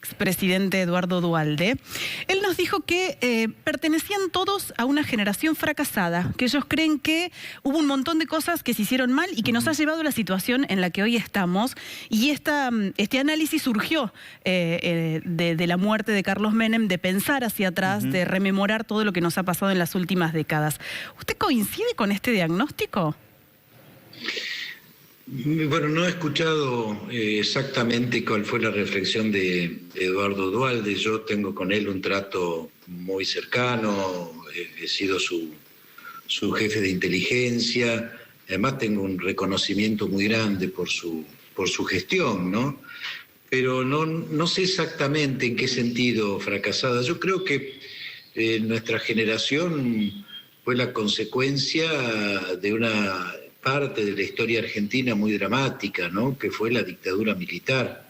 expresidente Eduardo Duhalde. Él nos dijo que pertenecían todos a una generación fracasada, que ellos creen que hubo un montón de cosas que se hicieron mal y que nos ha llevado a la situación en la que hoy estamos. Y este análisis surgió de la muerte de Carlos Menem, de pensar hacia atrás, de rememorar todo lo que nos ha pasado en las últimas décadas. ¿Usted coincide con este diagnóstico? Bueno, no he escuchado exactamente cuál fue la reflexión de Eduardo Duhalde. Yo tengo con él un trato muy cercano, he sido su jefe de inteligencia, además tengo un reconocimiento muy grande por su gestión, ¿no? Pero no sé exactamente en qué sentido fracasada. Yo creo que nuestra generación fue la consecuencia de una parte de la historia argentina muy dramática, ¿no? Que fue la dictadura militar.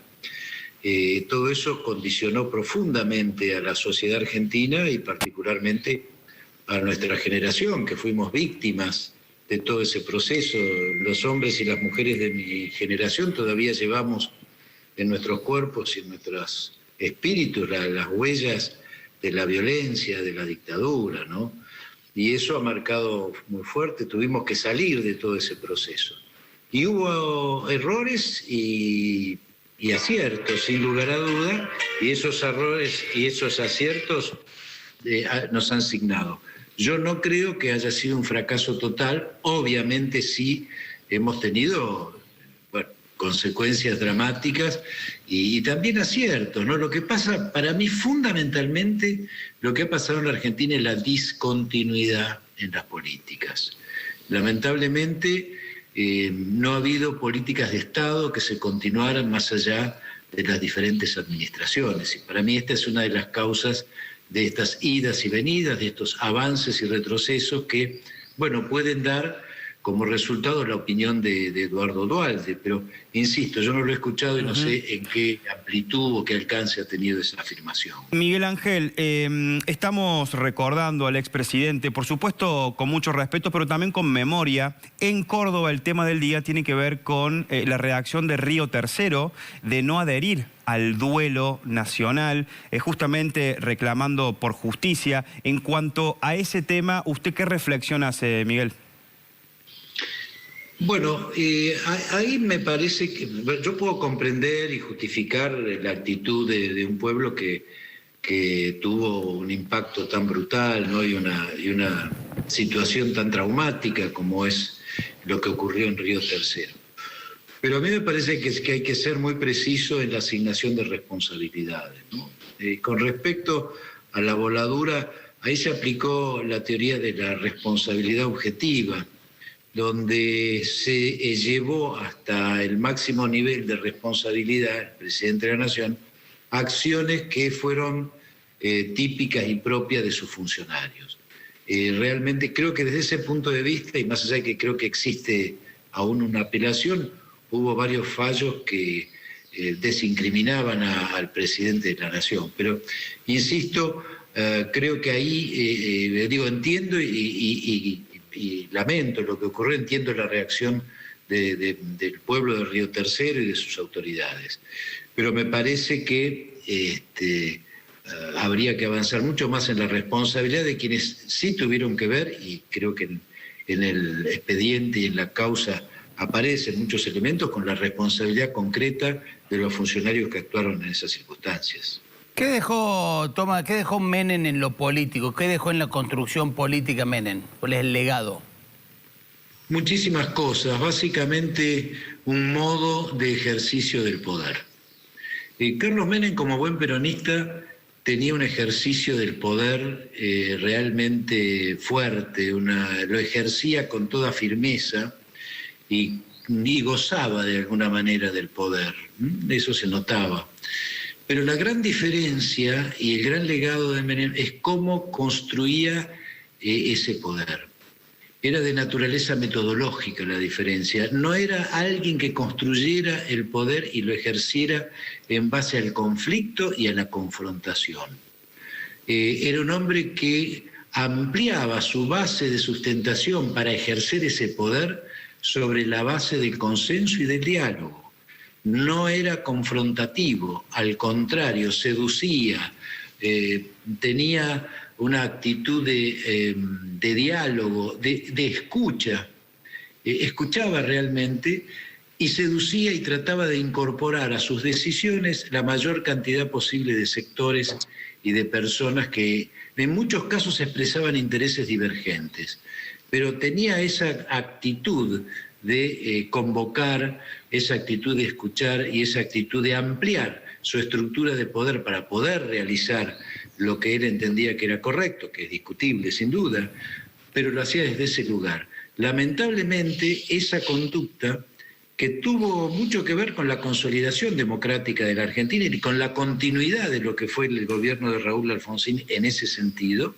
Todo eso condicionó profundamente a la sociedad argentina y particularmente a nuestra generación, que fuimos víctimas de todo ese proceso. Los hombres y las mujeres de mi generación todavía llevamos en nuestros cuerpos y en nuestros espíritus las huellas de la violencia, de la dictadura, ¿no? Y eso ha marcado muy fuerte, tuvimos que salir de todo ese proceso. Y hubo errores y aciertos, sin lugar a duda, y esos errores y esos aciertos nos han signado. Yo no creo que haya sido un fracaso total, obviamente sí hemos tenido consecuencias dramáticas y también aciertos, ¿no? Lo que pasa, para mí fundamentalmente, lo que ha pasado en la Argentina es la discontinuidad en las políticas. Lamentablemente no ha habido políticas de Estado que se continuaran más allá de las diferentes administraciones. Y para mí esta es una de las causas de estas idas y venidas, de estos avances y retrocesos que, bueno, pueden dar como resultado la opinión de Eduardo Duhalde, pero insisto, yo no lo he escuchado y no sé en qué amplitud o qué alcance ha tenido esa afirmación. Miguel Ángel, estamos recordando al expresidente, por supuesto con mucho respeto, pero también con memoria. En Córdoba el tema del día tiene que ver con la reacción de Río Tercero de no adherir al duelo nacional, justamente reclamando por justicia. En cuanto a ese tema, ¿usted qué reflexión hace, Miguel? Bueno, ahí me parece que yo puedo comprender y justificar la actitud de un pueblo que tuvo un impacto tan brutal, ¿no? y una situación tan traumática como es lo que ocurrió en Río Tercero. Pero a mí me parece que hay que ser muy preciso en la asignación de responsabilidades, ¿no? Con respecto a la voladura, ahí se aplicó la teoría de la responsabilidad objetiva, donde se llevó hasta el máximo nivel de responsabilidad el presidente de la Nación acciones que fueron típicas y propias de sus funcionarios. Realmente creo que desde ese punto de vista, y más allá de que creo que existe aún una apelación, hubo varios fallos que desincriminaban al presidente de la Nación. Pero, insisto, creo que ahí, entiendo y lamento lo que ocurrió, entiendo la reacción del pueblo de Río Tercero y de sus autoridades. Pero me parece que habría que avanzar mucho más en la responsabilidad de quienes sí tuvieron que ver, y creo que en el expediente y en la causa aparecen muchos elementos, con la responsabilidad concreta de los funcionarios que actuaron en esas circunstancias. ¿Qué dejó Menem en lo político? ¿Qué dejó en la construcción política Menem? ¿Cuál es el legado? Muchísimas cosas, básicamente un modo de ejercicio del poder. Carlos Menem, como buen peronista, tenía un ejercicio del poder realmente fuerte, lo ejercía con toda firmeza y gozaba de alguna manera del poder. Eso se notaba. Pero la gran diferencia y el gran legado de Menem es cómo construía ese poder. Era de naturaleza metodológica la diferencia. No era alguien que construyera el poder y lo ejerciera en base al conflicto y a la confrontación. Era un hombre que ampliaba su base de sustentación para ejercer ese poder sobre la base del consenso y del diálogo. no era confrontativo, al contrario, seducía, tenía una actitud de diálogo, de escucha, escuchaba realmente y seducía y trataba de incorporar a sus decisiones la mayor cantidad posible de sectores y de personas que en muchos casos expresaban intereses divergentes, pero tenía esa actitud de convocar, esa actitud de escuchar y esa actitud de ampliar su estructura de poder para poder realizar lo que él entendía que era correcto, que es discutible sin duda, pero lo hacía desde ese lugar. Lamentablemente, esa conducta que tuvo mucho que ver con la consolidación democrática de la Argentina y con la continuidad de lo que fue el gobierno de Raúl Alfonsín en ese sentido,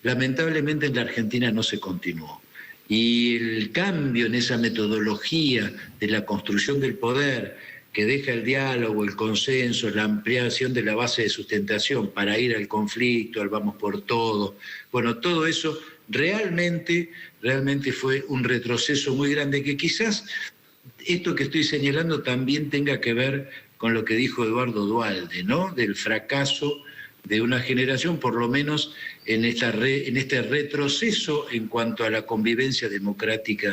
lamentablemente en la Argentina no se continuó. Y el cambio en esa metodología de la construcción del poder, que deja el diálogo, el consenso, la ampliación de la base de sustentación para ir al conflicto, al vamos por todo, bueno, todo eso realmente fue un retroceso muy grande, que quizás esto que estoy señalando también tenga que ver con lo que dijo Eduardo Duhalde, ¿no? Del fracaso de una generación, por lo menos en este retroceso en cuanto a la convivencia democrática